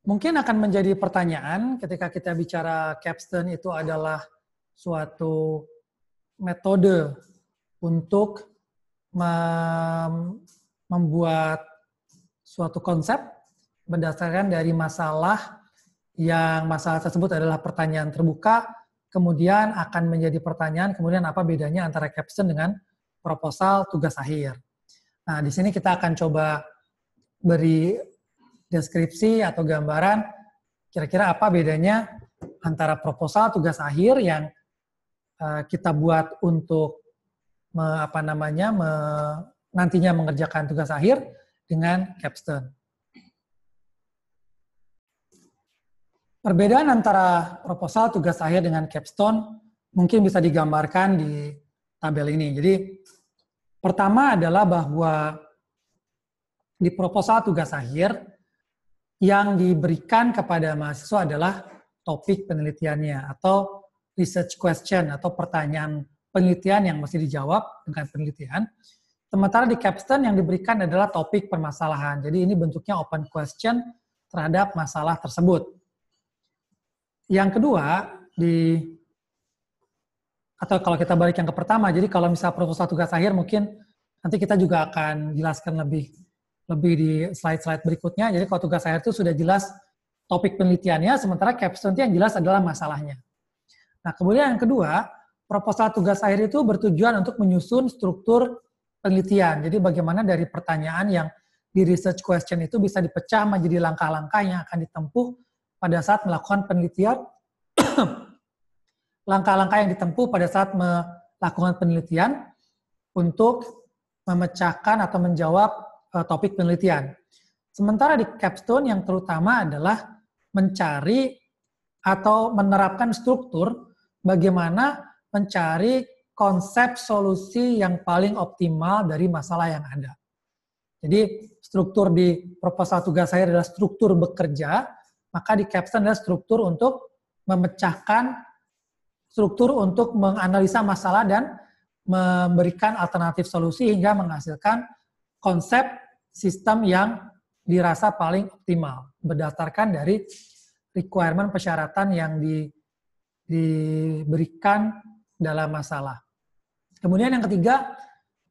Mungkin akan menjadi pertanyaan ketika kita bicara capstone itu adalah suatu metode untuk membuat suatu konsep berdasarkan dari masalah yang masalah tersebut adalah pertanyaan terbuka, kemudian akan menjadi pertanyaan, kemudian apa bedanya antara capstone dengan proposal tugas akhir. Nah, di sini kita akan coba beri deskripsi atau gambaran kira-kira apa bedanya antara proposal tugas akhir yang kita buat untuk nantinya mengerjakan tugas akhir dengan capstone. Perbedaan antara proposal tugas akhir dengan capstone mungkin bisa digambarkan di tabel ini. Jadi pertama adalah bahwa di proposal tugas akhir yang diberikan kepada mahasiswa adalah topik penelitiannya atau research question atau pertanyaan penelitian yang mesti dijawab dengan penelitian. Sementara di capstone yang diberikan adalah topik permasalahan. Jadi ini bentuknya open question terhadap masalah tersebut. Yang kedua, atau kalau kita balik yang ke pertama, jadi kalau misalnya proposal tugas akhir mungkin nanti kita juga akan jelaskan lebih di slide-slide berikutnya. Jadi kalau tugas akhir itu sudah jelas topik penelitiannya, sementara capstone itu yang jelas adalah masalahnya. Nah, kemudian yang kedua, proposal tugas akhir itu bertujuan untuk menyusun struktur penelitian. Jadi bagaimana dari pertanyaan yang di research question itu bisa dipecah menjadi langkah-langkah yang akan ditempuh pada saat melakukan penelitian, langkah-langkah yang ditempuh pada saat melakukan penelitian untuk memecahkan atau menjawab topik penelitian. Sementara di capstone yang terutama adalah mencari atau menerapkan struktur bagaimana mencari konsep solusi yang paling optimal dari masalah yang ada. Jadi struktur di proposal tugas akhir adalah struktur bekerja, maka di capstone adalah struktur untuk memecahkan, struktur untuk menganalisa masalah dan memberikan alternatif solusi hingga menghasilkan konsep sistem yang dirasa paling optimal berdasarkan dari requirement persyaratan yang diberikan dalam masalah. Kemudian yang ketiga,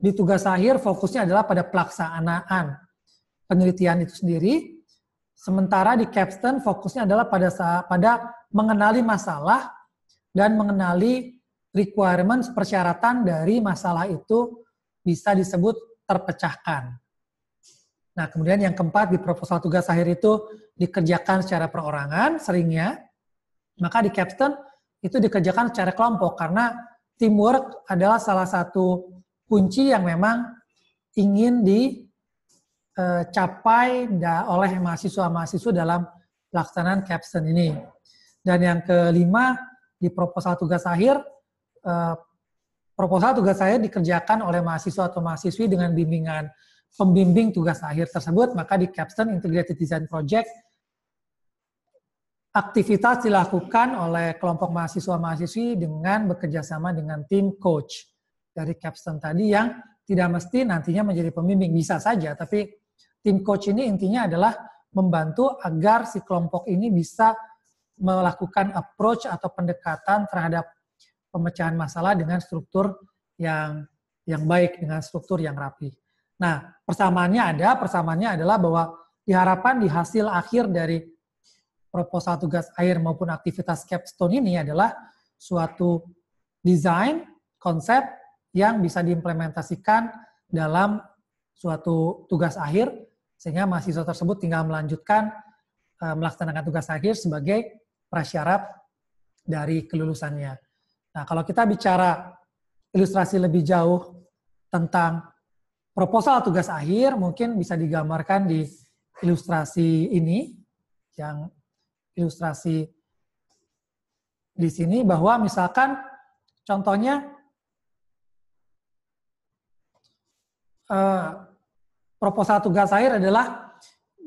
di tugas akhir fokusnya adalah pada pelaksanaan penelitian itu sendiri, sementara di capstone fokusnya adalah pada mengenali masalah dan mengenali requirement persyaratan dari masalah itu bisa disebut terpecahkan. Nah, kemudian yang keempat, di proposal tugas akhir itu dikerjakan secara perorangan seringnya, maka di capstone itu dikerjakan secara kelompok karena teamwork adalah salah satu kunci yang memang ingin dicapai oleh mahasiswa-mahasiswa dalam pelaksanaan capstone ini. Dan yang kelima, di proposal tugas akhir dikerjakan oleh mahasiswa atau mahasiswi dengan bimbingan pembimbing tugas akhir tersebut, maka di capstone Integrated Design Project aktivitas dilakukan oleh kelompok mahasiswa-mahasiswi dengan bekerjasama dengan tim coach dari capstone tadi yang tidak mesti nantinya menjadi pembimbing, bisa saja, tapi tim coach ini intinya adalah membantu agar si kelompok ini bisa melakukan approach atau pendekatan terhadap pemecahan masalah dengan struktur yang baik, dengan struktur yang rapi. Nah, persamaannya adalah bahwa diharapkan di hasil akhir dari proposal tugas akhir maupun aktivitas capstone ini adalah suatu desain, konsep yang bisa diimplementasikan dalam suatu tugas akhir, sehingga mahasiswa tersebut tinggal melanjutkan melaksanakan tugas akhir sebagai prasyarat dari kelulusannya. Nah, kalau kita bicara ilustrasi lebih jauh tentang proposal tugas akhir, mungkin bisa digambarkan di ilustrasi ini, yang ilustrasi di sini, bahwa misalkan contohnya proposal tugas akhir adalah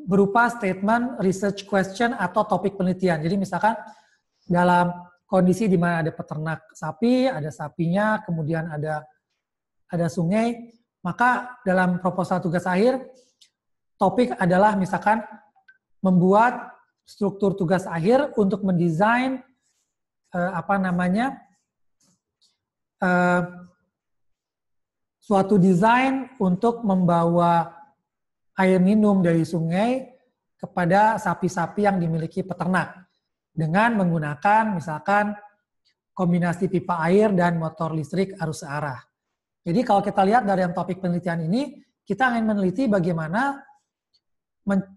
berupa statement research question atau topik penelitian. Jadi misalkan dalam kondisi di mana ada peternak sapi, ada sapinya, kemudian ada sungai, maka dalam proposal tugas akhir topik adalah misalkan membuat struktur tugas akhir untuk mendesain suatu desain untuk membawa air minum dari sungai kepada sapi-sapi yang dimiliki peternak dengan menggunakan misalkan kombinasi pipa air dan motor listrik arus searah. Jadi kalau kita lihat dari yang topik penelitian ini, kita ingin meneliti bagaimana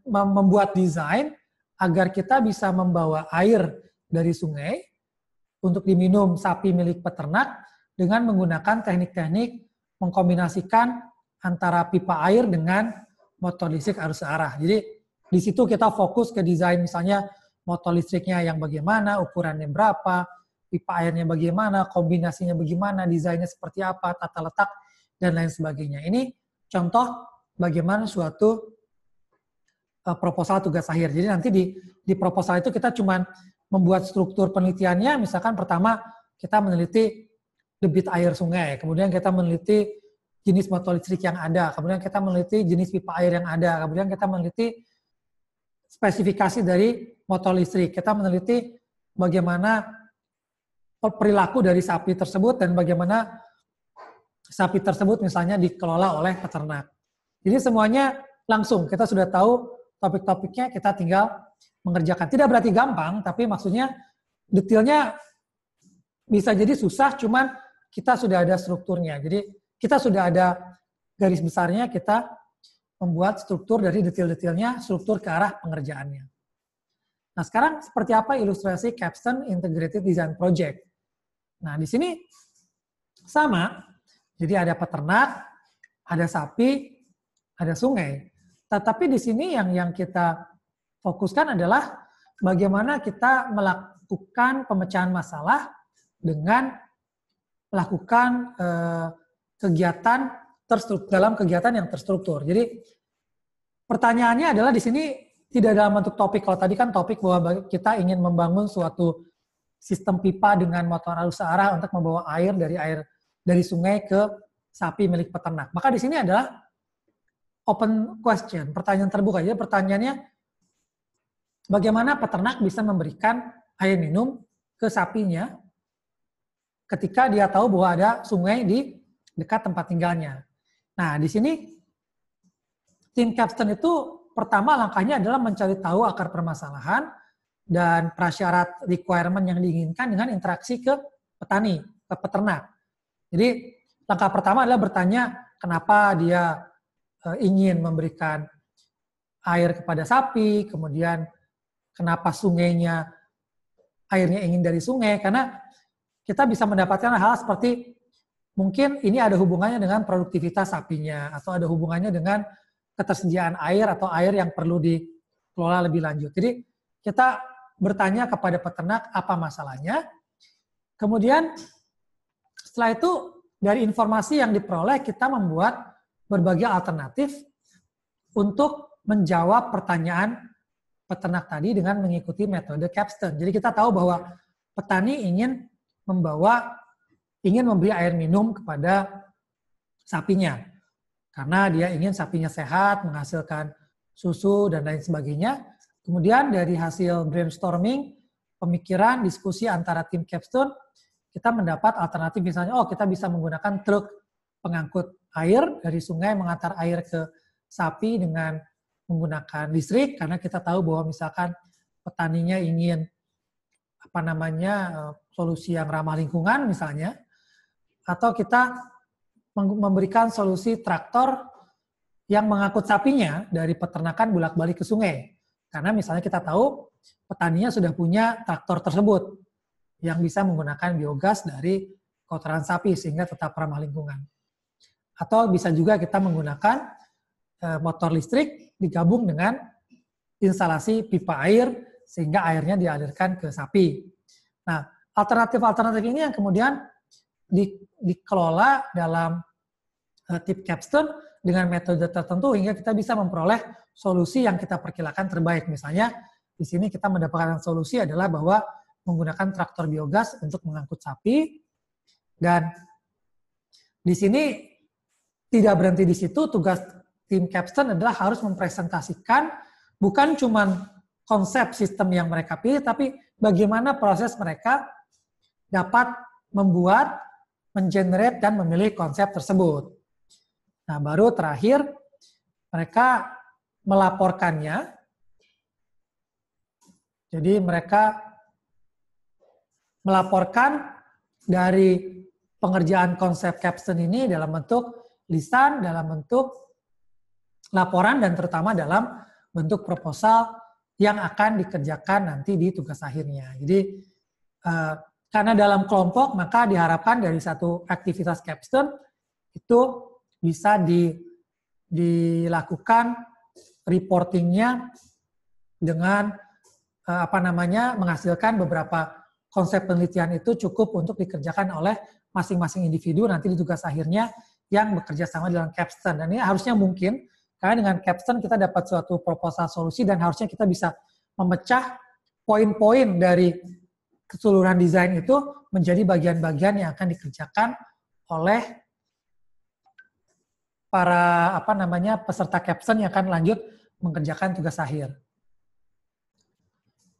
membuat desain agar kita bisa membawa air dari sungai untuk diminum sapi milik peternak dengan menggunakan teknik-teknik mengkombinasikan antara pipa air dengan motor listrik arus searah. Jadi di situ kita fokus ke desain misalnya motor listriknya yang bagaimana, ukurannya berapa, pipa airnya bagaimana, kombinasinya bagaimana, desainnya seperti apa, tata letak, dan lain sebagainya. Ini contoh bagaimana suatu proposal tugas akhir. Jadi nanti di proposal itu kita cuma membuat struktur penelitiannya, misalkan pertama kita meneliti debit air sungai, kemudian kita meneliti jenis motor listrik yang ada, kemudian kita meneliti jenis pipa air yang ada, kemudian kita meneliti spesifikasi dari motor listrik, kita meneliti bagaimana perilaku dari sapi tersebut dan bagaimana sapi tersebut misalnya dikelola oleh peternak. Jadi semuanya langsung, kita sudah tahu topik-topiknya, kita tinggal mengerjakan. Tidak berarti gampang, tapi maksudnya detailnya bisa jadi susah, cuman kita sudah ada strukturnya. Jadi kita sudah ada garis besarnya, kita membuat struktur dari detail-detailnya, struktur ke arah pengerjaannya. Nah sekarang seperti apa ilustrasi Capstone Integrated Design Project? Nah di sini sama, jadi ada peternak, ada sapi, ada sungai. Tetapi di sini yang kita fokuskan adalah bagaimana kita melakukan pemecahan masalah dengan melakukan kegiatan dalam kegiatan yang terstruktur. Jadi pertanyaannya adalah di sini tidak dalam bentuk topik. Kalau tadi kan topik bahwa kita ingin membangun suatu sistem pipa dengan motor arus searah untuk membawa air dari sungai ke sapi milik peternak. Maka di sini adalah open question, pertanyaan terbuka. Jadi pertanyaannya bagaimana peternak bisa memberikan air minum ke sapinya ketika dia tahu bahwa ada sungai di dekat tempat tinggalnya. Nah, di sini tim Capstone itu pertama langkahnya adalah mencari tahu akar permasalahan dan prasyarat requirement yang diinginkan dengan interaksi ke petani, ke peternak. Jadi langkah pertama adalah bertanya kenapa dia ingin memberikan air kepada sapi, kemudian kenapa sungainya airnya ingin dari sungai, karena kita bisa mendapatkan hal seperti mungkin ini ada hubungannya dengan produktivitas sapinya, atau ada hubungannya dengan ketersediaan air atau air yang perlu dikelola lebih lanjut. Jadi kita bertanya kepada peternak apa masalahnya, kemudian setelah itu dari informasi yang diperoleh kita membuat berbagai alternatif untuk menjawab pertanyaan peternak tadi dengan mengikuti metode Capstone. Jadi kita tahu bahwa petani ingin memberi air minum kepada sapinya. Karena dia ingin sapinya sehat, menghasilkan susu, dan lain sebagainya. Kemudian dari hasil brainstorming, pemikiran, diskusi antara tim Capstone, kita mendapat alternatif misalnya, kita bisa menggunakan truk pengangkut air dari sungai mengantar air ke sapi dengan menggunakan listrik, karena kita tahu bahwa misalkan petaninya ingin solusi yang ramah lingkungan misalnya, atau kita memberikan solusi traktor yang mengangkut sapinya dari peternakan bolak-balik ke sungai. Karena misalnya kita tahu petaninya sudah punya traktor tersebut yang bisa menggunakan biogas dari kotoran sapi sehingga tetap ramah lingkungan. Atau bisa juga kita menggunakan motor listrik digabung dengan instalasi pipa air sehingga airnya dialirkan ke sapi. Nah, alternatif-alternatif ini yang kemudian dikelola dalam tim Capstone dengan metode tertentu hingga kita bisa memperoleh solusi yang kita perkirakan terbaik. Misalnya di sini kita mendapatkan solusi adalah bahwa menggunakan traktor biogas untuk mengangkut sapi, dan di sini tidak berhenti di situ. Tugas tim Capstone adalah harus mempresentasikan bukan cuma konsep sistem yang mereka pilih, tapi bagaimana proses mereka dapat membuat, mengenerate, dan memilih konsep tersebut. Nah, baru terakhir, mereka melaporkannya. Jadi mereka melaporkan dari pengerjaan konsep capstone ini dalam bentuk lisan, dalam bentuk laporan, dan terutama dalam bentuk proposal yang akan dikerjakan nanti di tugas akhirnya. Jadi karena dalam kelompok, maka diharapkan dari satu aktivitas capstone itu bisa dilakukan reportingnya dengan menghasilkan beberapa konsep penelitian itu cukup untuk dikerjakan oleh masing-masing individu nanti di tugas akhirnya yang bekerja sama dalam capstone. Dan ini harusnya mungkin, karena dengan capstone kita dapat suatu proposal solusi dan harusnya kita bisa memecah poin-poin dari keseluruhan desain itu menjadi bagian-bagian yang akan dikerjakan oleh para peserta capstone yang akan lanjut mengerjakan tugas akhir.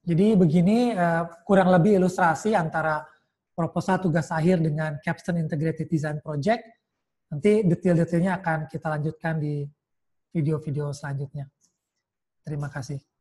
Jadi begini kurang lebih ilustrasi antara proposal tugas akhir dengan capstone integrated design project. Nanti detail-detailnya akan kita lanjutkan di video-video selanjutnya. Terima kasih.